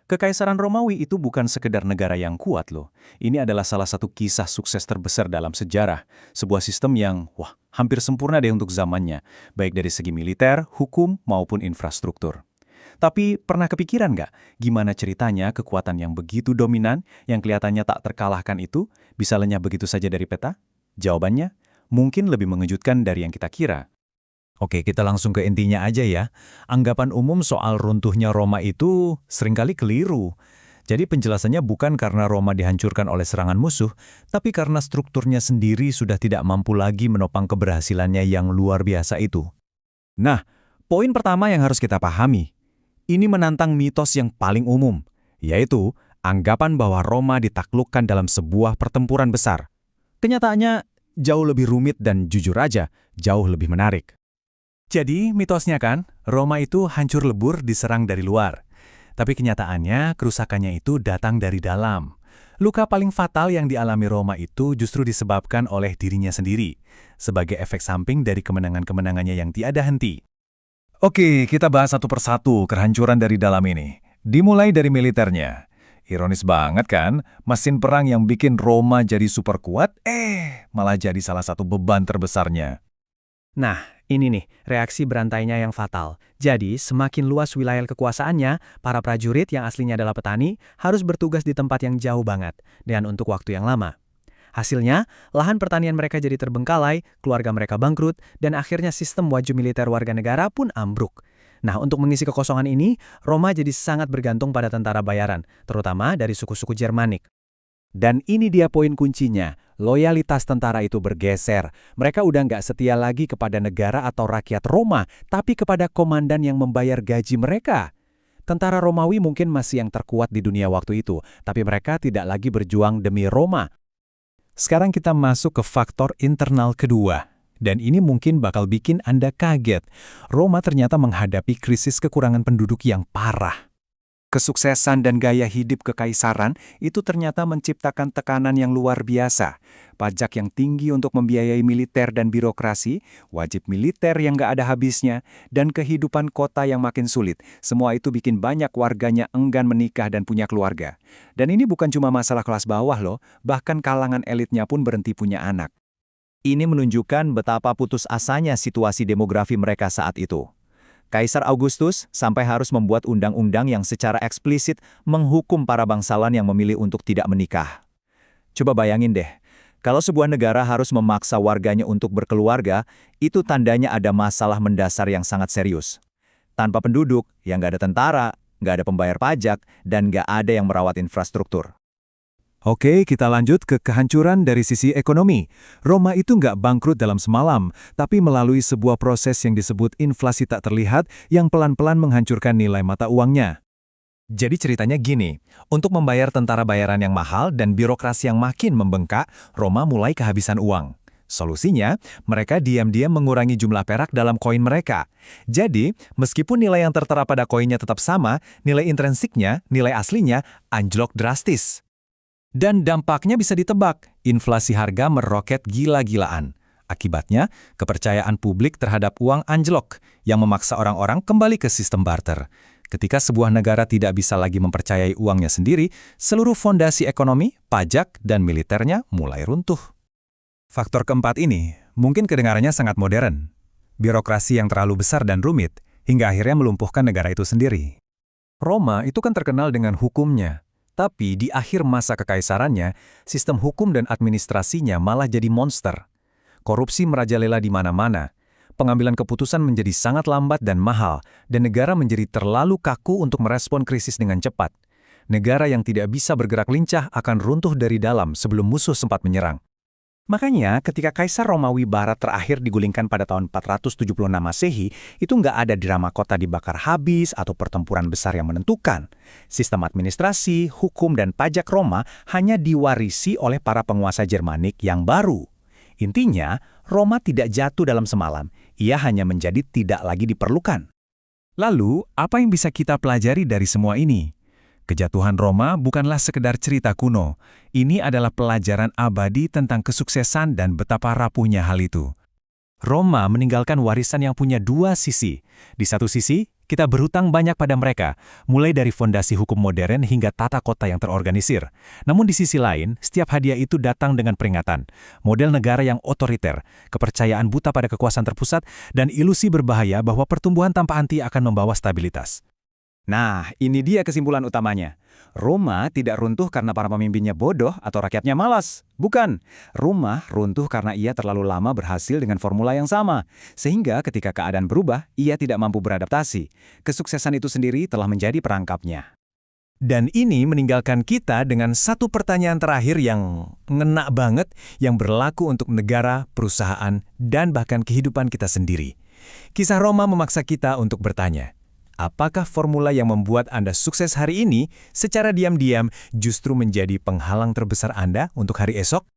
Kekaisaran Romawi itu bukan sekedar negara yang kuat loh. Ini adalah salah satu kisah sukses terbesar dalam sejarah. Sebuah sistem yang, hampir sempurna deh untuk zamannya. Baik dari segi militer, hukum, maupun infrastruktur. Tapi pernah kepikiran nggak gimana ceritanya kekuatan yang begitu dominan, yang kelihatannya tak terkalahkan itu, bisa lenyap begitu saja dari peta? Jawabannya, mungkin lebih mengejutkan dari yang kita kira. Oke, kita langsung ke intinya aja ya. Anggapan umum soal runtuhnya Roma itu seringkali keliru. Jadi penjelasannya bukan karena Roma dihancurkan oleh serangan musuh, tapi karena strukturnya sendiri sudah tidak mampu lagi menopang keberhasilannya yang luar biasa itu. Nah, poin pertama yang harus kita pahami, ini menantang mitos yang paling umum, yaitu anggapan bahwa Roma ditaklukkan dalam sebuah pertempuran besar. Kenyataannya jauh lebih rumit dan jujur aja, jauh lebih menarik. Jadi, mitosnya kan, Roma itu hancur lebur diserang dari luar. Tapi kenyataannya, kerusakannya itu datang dari dalam. Luka paling fatal yang dialami Roma itu justru disebabkan oleh dirinya sendiri, sebagai efek samping dari kemenangan-kemenangannya yang tiada henti. Oke, kita bahas satu persatu kehancuran dari dalam ini. Dimulai dari militernya. Ironis banget kan, mesin perang yang bikin Roma jadi super kuat, malah jadi salah satu beban terbesarnya. Nah, ini nih, reaksi berantainya yang fatal. Jadi, semakin luas wilayah kekuasaannya, para prajurit yang aslinya adalah petani harus bertugas di tempat yang jauh banget, dan untuk waktu yang lama. Hasilnya, lahan pertanian mereka jadi terbengkalai, keluarga mereka bangkrut, dan akhirnya sistem wajib militer warga negara pun ambruk. Nah, untuk mengisi kekosongan ini, Roma jadi sangat bergantung pada tentara bayaran, terutama dari suku-suku Jermanik. Dan ini dia poin kuncinya, loyalitas tentara itu bergeser. Mereka udah nggak setia lagi kepada negara atau rakyat Roma, tapi kepada komandan yang membayar gaji mereka. Tentara Romawi mungkin masih yang terkuat di dunia waktu itu, tapi mereka tidak lagi berjuang demi Roma. Sekarang kita masuk ke faktor internal kedua. Dan ini mungkin bakal bikin Anda kaget. Roma ternyata menghadapi krisis kekurangan penduduk yang parah. Kesuksesan dan gaya hidup kekaisaran itu ternyata menciptakan tekanan yang luar biasa. Pajak yang tinggi untuk membiayai militer dan birokrasi, wajib militer yang nggak ada habisnya, dan kehidupan kota yang makin sulit. Semua itu bikin banyak warganya enggan menikah dan punya keluarga. Dan ini bukan cuma masalah kelas bawah loh, bahkan kalangan elitnya pun berhenti punya anak. Ini menunjukkan betapa putus asanya situasi demografi mereka saat itu. Kaisar Augustus sampai harus membuat undang-undang yang secara eksplisit menghukum para bangsawan yang memilih untuk tidak menikah. Coba bayangin deh, kalau sebuah negara harus memaksa warganya untuk berkeluarga, itu tandanya ada masalah mendasar yang sangat serius. Tanpa penduduk, yang nggak ada tentara, nggak ada pembayar pajak, dan nggak ada yang merawat infrastruktur. Oke, kita lanjut ke kehancuran dari sisi ekonomi. Roma itu nggak bangkrut dalam semalam, tapi melalui sebuah proses yang disebut inflasi tak terlihat yang pelan-pelan menghancurkan nilai mata uangnya. Jadi ceritanya gini, untuk membayar tentara bayaran yang mahal dan birokrasi yang makin membengkak, Roma mulai kehabisan uang. Solusinya, mereka diam-diam mengurangi jumlah perak dalam koin mereka. Jadi, meskipun nilai yang tertera pada koinnya tetap sama, nilai intrinsiknya, nilai aslinya, anjlok drastis. Dan dampaknya bisa ditebak, inflasi harga meroket gila-gilaan. Akibatnya, kepercayaan publik terhadap uang anjlok, yang memaksa orang-orang kembali ke sistem barter. Ketika sebuah negara tidak bisa lagi mempercayai uangnya sendiri, seluruh fondasi ekonomi, pajak, dan militernya mulai runtuh. Faktor keempat ini mungkin kedengarannya sangat modern. Birokrasi yang terlalu besar dan rumit, hingga akhirnya melumpuhkan negara itu sendiri. Roma itu kan terkenal dengan hukumnya. Tapi di akhir masa kekaisarannya, sistem hukum dan administrasinya malah jadi monster. Korupsi merajalela di mana-mana. Pengambilan keputusan menjadi sangat lambat dan mahal, dan negara menjadi terlalu kaku untuk merespon krisis dengan cepat. Negara yang tidak bisa bergerak lincah akan runtuh dari dalam sebelum musuh sempat menyerang. Makanya, ketika Kaisar Romawi Barat terakhir digulingkan pada tahun 476 Masehi, itu nggak ada drama kota dibakar habis atau pertempuran besar yang menentukan. Sistem administrasi, hukum, dan pajak Roma hanya diwarisi oleh para penguasa Jermanik yang baru. Intinya, Roma tidak jatuh dalam semalam, ia hanya menjadi tidak lagi diperlukan. Lalu, apa yang bisa kita pelajari dari semua ini? Kejatuhan Roma bukanlah sekedar cerita kuno. Ini adalah pelajaran abadi tentang kesuksesan dan betapa rapuhnya hal itu. Roma meninggalkan warisan yang punya dua sisi. Di satu sisi, kita berhutang banyak pada mereka, mulai dari fondasi hukum modern hingga tata kota yang terorganisir. Namun di sisi lain, setiap hadiah itu datang dengan peringatan. Model negara yang otoriter, kepercayaan buta pada kekuasaan terpusat, dan ilusi berbahaya bahwa pertumbuhan tanpa henti akan membawa stabilitas. Nah, ini dia kesimpulan utamanya. Roma tidak runtuh karena para pemimpinnya bodoh atau rakyatnya malas. Bukan. Roma runtuh karena ia terlalu lama berhasil dengan formula yang sama. Sehingga ketika keadaan berubah, ia tidak mampu beradaptasi. Kesuksesan itu sendiri telah menjadi perangkapnya. Dan ini meninggalkan kita dengan satu pertanyaan terakhir yang ngena banget, yang berlaku untuk negara, perusahaan, dan bahkan kehidupan kita sendiri. Kisah Roma memaksa kita untuk bertanya, apakah formula yang membuat Anda sukses hari ini secara diam-diam justru menjadi penghalang terbesar Anda untuk hari esok?